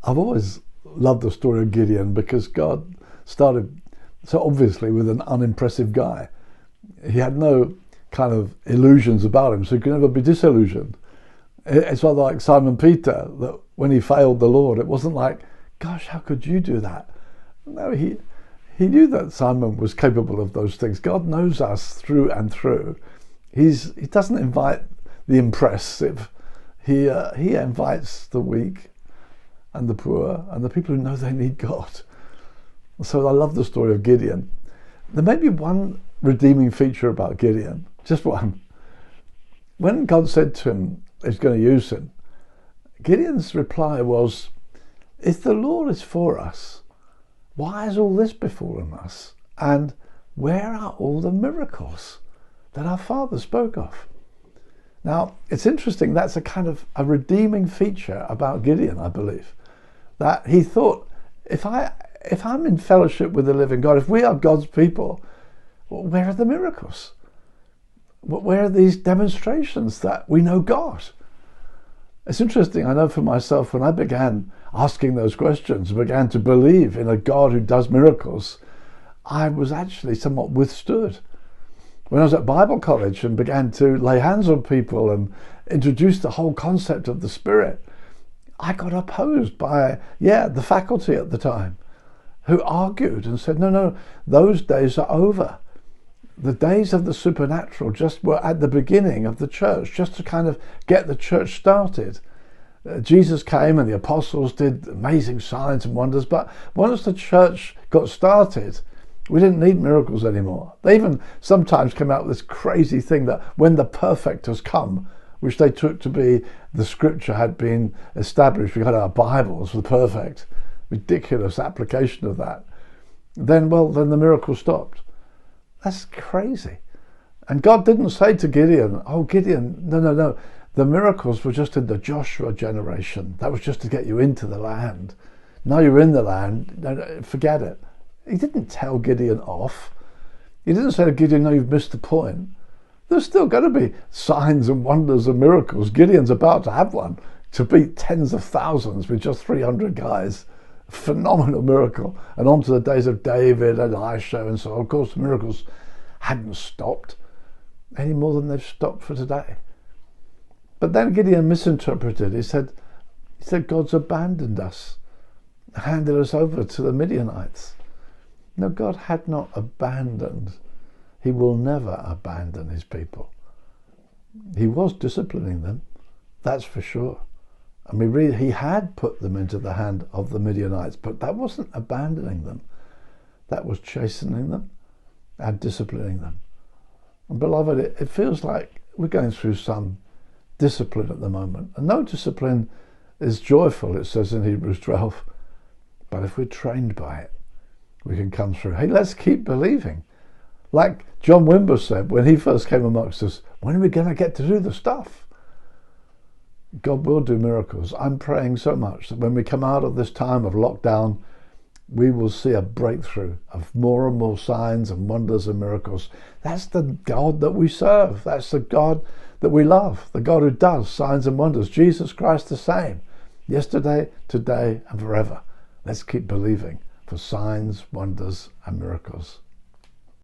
I've always loved the story of Gideon because God started so obviously with an unimpressive guy. He had no kind of illusions about him, so he could never be disillusioned. It's rather like Simon Peter, that when he failed the Lord, it wasn't like, gosh, how could you do that? No, he knew that Simon was capable of those things. God knows us through and through. He doesn't invite the impressive. He invites the weak and the poor and the people who know they need God. So I love the story of Gideon. There may be one redeeming feature about Gideon, just one. When God said to him he's going to use him, Gideon's reply was, if the Lord is for us, why has all this befallen us? And where are all the miracles that our father spoke of? Now, it's interesting, that's a kind of a redeeming feature about Gideon, I believe. That he thought, if I'm in fellowship with the living God, if we are God's people, well, where are the miracles? Where are these demonstrations that we know God? It's interesting, I know for myself, when I began asking those questions, began to believe in a God who does miracles, I was actually somewhat withstood. When I was at Bible college and began to lay hands on people and introduce the whole concept of the Spirit, I got opposed by, the faculty at the time, who argued and said, no, those days are over. The days of the supernatural just were at the beginning of the church, just to kind of get the church started. Jesus came and the apostles did amazing signs and wonders, but once the church got started, we didn't need miracles anymore. They even sometimes came out with this crazy thing that when the perfect has come, which they took to be the scripture had been established, we got our Bibles for the perfect, ridiculous application of that, then the miracle stopped. That's crazy. And God didn't say to Gideon, oh Gideon, no, the miracles were just in the Joshua generation. That was just to get you into the land. Now you're in the land, no, forget it. He didn't tell Gideon off. He didn't say to Gideon, no, you've missed the point. There's still going to be signs and wonders and miracles. Gideon's about to have one, to beat tens of thousands with just 300 guys. Phenomenal miracle. And on to the days of David and Elisha and so on. Of course, the miracles hadn't stopped any more than they've stopped for today. But then Gideon misinterpreted. He said God's abandoned us, handed us over to the Midianites. No, God had not abandoned. He will never abandon his people. He was disciplining them, that's for sure. And we read he had put them into the hand of the Midianites, but that wasn't abandoning them. That was chastening them and disciplining them. And beloved, it feels like we're going through some discipline at the moment. And no discipline is joyful, it says in Hebrews 12. But if we're trained by it, we can come through. Hey, let's keep believing. Like John Wimber said when he first came amongst us, when are we going to get to do the stuff? God will do miracles. I'm praying so much that when we come out of this time of lockdown, we will see a breakthrough of more and more signs and wonders and miracles. That's the God that we serve. That's the God that we love. The God who does signs and wonders. Jesus Christ the same. Yesterday, today, and forever. Let's keep believing for signs, wonders, and miracles.